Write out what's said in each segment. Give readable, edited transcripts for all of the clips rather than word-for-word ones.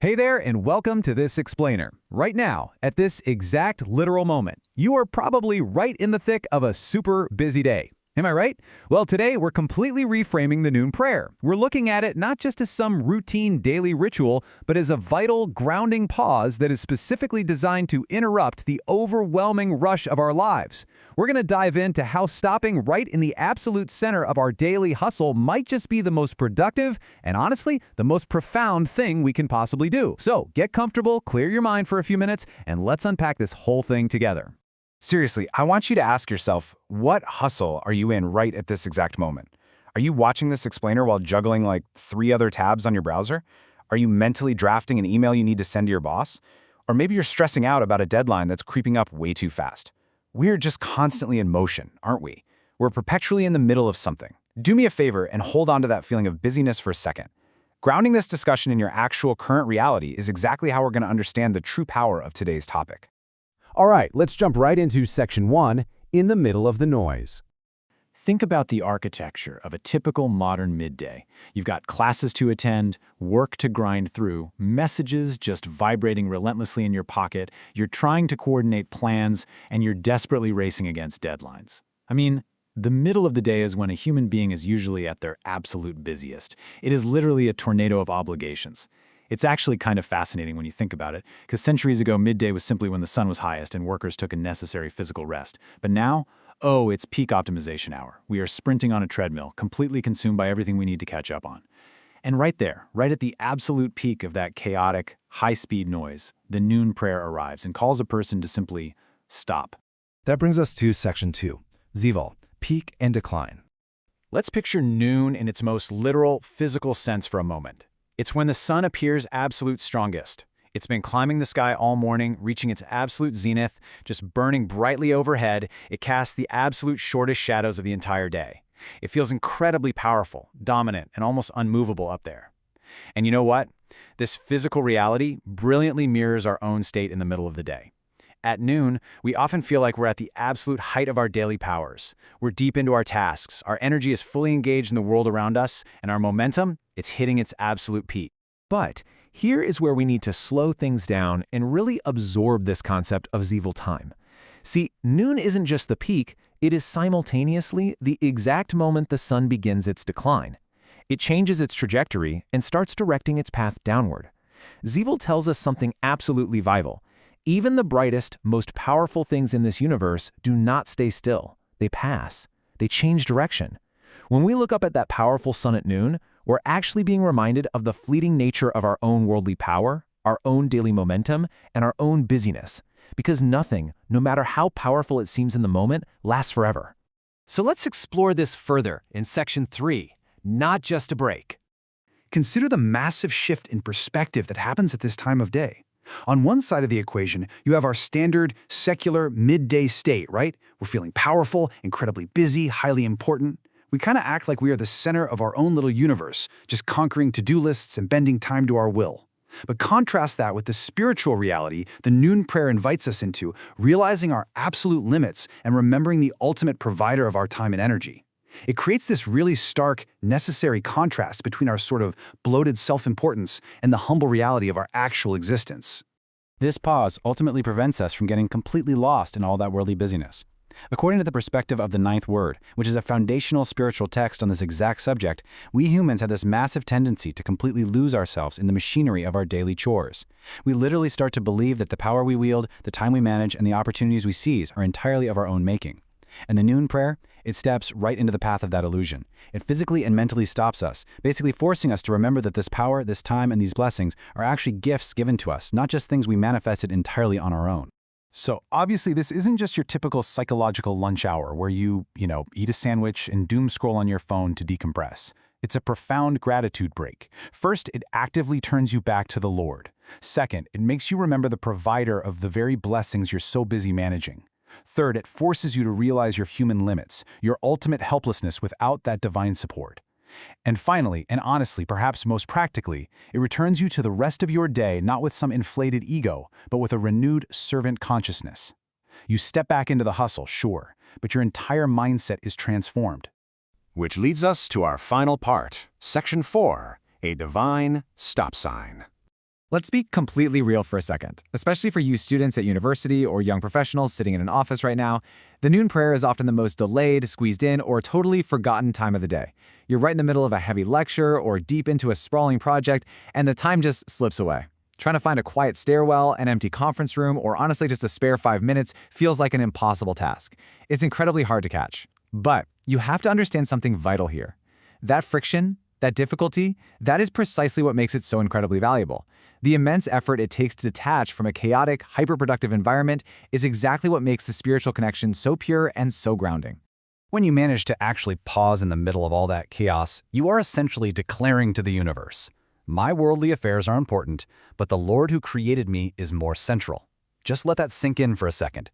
Hey there, and welcome to this explainer. Right now, at this exact literal moment, you are probably right in the thick of a super busy day. Am I right? Well, today we're completely reframing the noon prayer. We're looking at it not just as some routine daily ritual, but as a vital, grounding pause that is specifically designed to interrupt the overwhelming rush of our lives. We're going to dive into how stopping right in the absolute center of our daily hustle might just be the most productive and, honestly, the most profound thing we can possibly do. So, get comfortable, clear your mind for a few minutes, and let's unpack this whole thing together. Seriously, I want you to ask yourself, what hustle are you in right at this exact moment? Are you watching this explainer while juggling like 3 other tabs on your browser? Are you mentally drafting an email you need to send to your boss? Or maybe you're stressing out about a deadline that's creeping up way too fast. We're just constantly in motion, aren't we? We're perpetually in the middle of something. Do me a favor and hold on to that feeling of busyness for a second. Grounding this discussion in your actual current reality is exactly how we're going to understand the true power of today's topic. All right, let's jump right into Section 1, in the middle of the noise. Think about the architecture of a typical modern midday. You've got classes to attend, work to grind through, messages just vibrating relentlessly in your pocket, you're trying to coordinate plans, and you're desperately racing against deadlines. I mean, the middle of the day is when a human being is usually at their absolute busiest. It is literally a tornado of obligations. It's actually kind of fascinating when you think about it, because centuries ago, midday was simply when the sun was highest and workers took a necessary physical rest. But now, oh, it's peak optimization hour. We are sprinting on a treadmill, completely consumed by everything we need to catch up on. And right there, right at the absolute peak of that chaotic, high-speed noise, the noon prayer arrives and calls a person to simply stop. That brings us to Section 2, Zival, peak and decline. Let's picture noon in its most literal, physical sense for a moment. It's when the sun appears absolute strongest. It's been climbing the sky all morning, reaching its absolute zenith, just burning brightly overhead. It casts the absolute shortest shadows of the entire day. It feels incredibly powerful, dominant, and almost unmovable up there. And you know what? This physical reality brilliantly mirrors our own state in the middle of the day. At noon, we often feel like we're at the absolute height of our daily powers. We're deep into our tasks, our energy is fully engaged in the world around us, and our momentum, it's hitting its absolute peak. But here is where we need to slow things down and really absorb this concept of Zival time. See, noon isn't just the peak, it is simultaneously the exact moment the sun begins its decline. It changes its trajectory and starts directing its path downward. Zival tells us something absolutely vital. Even the brightest, most powerful things in this universe do not stay still. They pass. They change direction. When we look up at that powerful sun at noon, we're actually being reminded of the fleeting nature of our own worldly power, our own daily momentum, and our own busyness. Because nothing, no matter how powerful it seems in the moment, lasts forever. So let's explore this further in Section 3, not just a break. Consider the massive shift in perspective that happens at this time of day. On one side of the equation, you have our standard, secular, midday state, right? We're feeling powerful, incredibly busy, highly important. We kind of act like we are the center of our own little universe, just conquering to-do lists and bending time to our will. But contrast that with the spiritual reality the noon prayer invites us into, realizing our absolute limits and remembering the ultimate provider of our time and energy. It creates this really stark, necessary contrast between our sort of bloated self-importance and the humble reality of our actual existence. This pause ultimately prevents us from getting completely lost in all that worldly busyness. According to the perspective of the ninth word, which is a foundational spiritual text on this exact subject, we humans have this massive tendency to completely lose ourselves in the machinery of our daily chores. We literally start to believe that the power we wield, the time we manage, and the opportunities we seize are entirely of our own making. And the noon prayer, it steps right into the path of that illusion. It physically and mentally stops us, basically forcing us to remember that this power, this time, and these blessings are actually gifts given to us, not just things we manifested entirely on our own. So obviously this isn't just your typical psychological lunch hour where you eat a sandwich and doom scroll on your phone to decompress. It's a profound gratitude break. First, it actively turns you back to the Lord. Second, it makes you remember the provider of the very blessings you're so busy managing. Third, it forces you to realize your human limits, your ultimate helplessness without that divine support. And finally, and honestly, perhaps most practically, it returns you to the rest of your day not with some inflated ego, but with a renewed servant consciousness. You step back into the hustle, sure, but your entire mindset is transformed. Which leads us to our final part, Section 4, a divine stop sign. Let's be completely real for a second, especially for you students at university or young professionals sitting in an office right now. The noon prayer is often the most delayed, squeezed in, or totally forgotten time of the day. You're right in the middle of a heavy lecture or deep into a sprawling project, and the time just slips away. Trying to find a quiet stairwell, an empty conference room, or honestly just a spare 5 minutes feels like an impossible task. It's incredibly hard to catch. But you have to understand something vital here. That friction, that difficulty, that is precisely what makes it so incredibly valuable. The immense effort it takes to detach from a chaotic, hyperproductive environment is exactly what makes the spiritual connection so pure and so grounding. When you manage to actually pause in the middle of all that chaos, you are essentially declaring to the universe, "My worldly affairs are important, but the Lord who created me is more central." Just let that sink in for a second.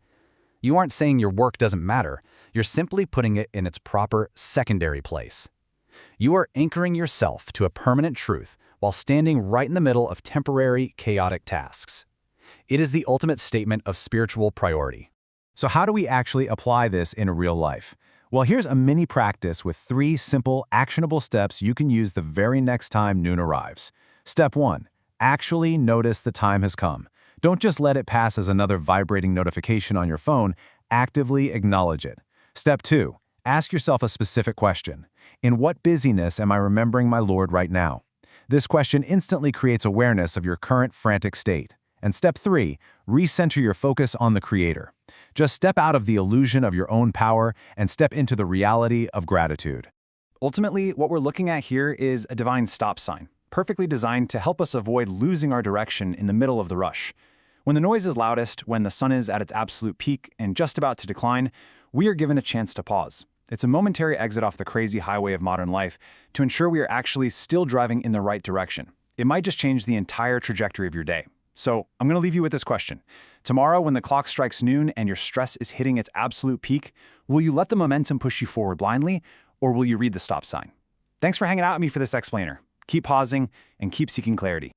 You aren't saying your work doesn't matter, you're simply putting it in its proper secondary place. You are anchoring yourself to a permanent truth while standing right in the middle of temporary, chaotic tasks. It is the ultimate statement of spiritual priority. So how do we actually apply this in real life? Well, here's a mini practice with 3 simple, actionable steps you can use the very next time noon arrives. Step 1. Actually notice the time has come. Don't just let it pass as another vibrating notification on your phone. Actively acknowledge it. Step 2. Ask yourself a specific question. In what busyness am I remembering my Lord right now? This question instantly creates awareness of your current frantic state. And step 3, recenter your focus on the Creator. Just step out of the illusion of your own power and step into the reality of gratitude. Ultimately, what we're looking at here is a divine stop sign, perfectly designed to help us avoid losing our direction in the middle of the rush. When the noise is loudest, when the sun is at its absolute peak and just about to decline, we are given a chance to pause. It's a momentary exit off the crazy highway of modern life to ensure we are actually still driving in the right direction. It might just change the entire trajectory of your day. So I'm going to leave you with this question. Tomorrow, when the clock strikes noon and your stress is hitting its absolute peak, will you let the momentum push you forward blindly, or will you read the stop sign? Thanks for hanging out with me for this explainer. Keep pausing and keep seeking clarity.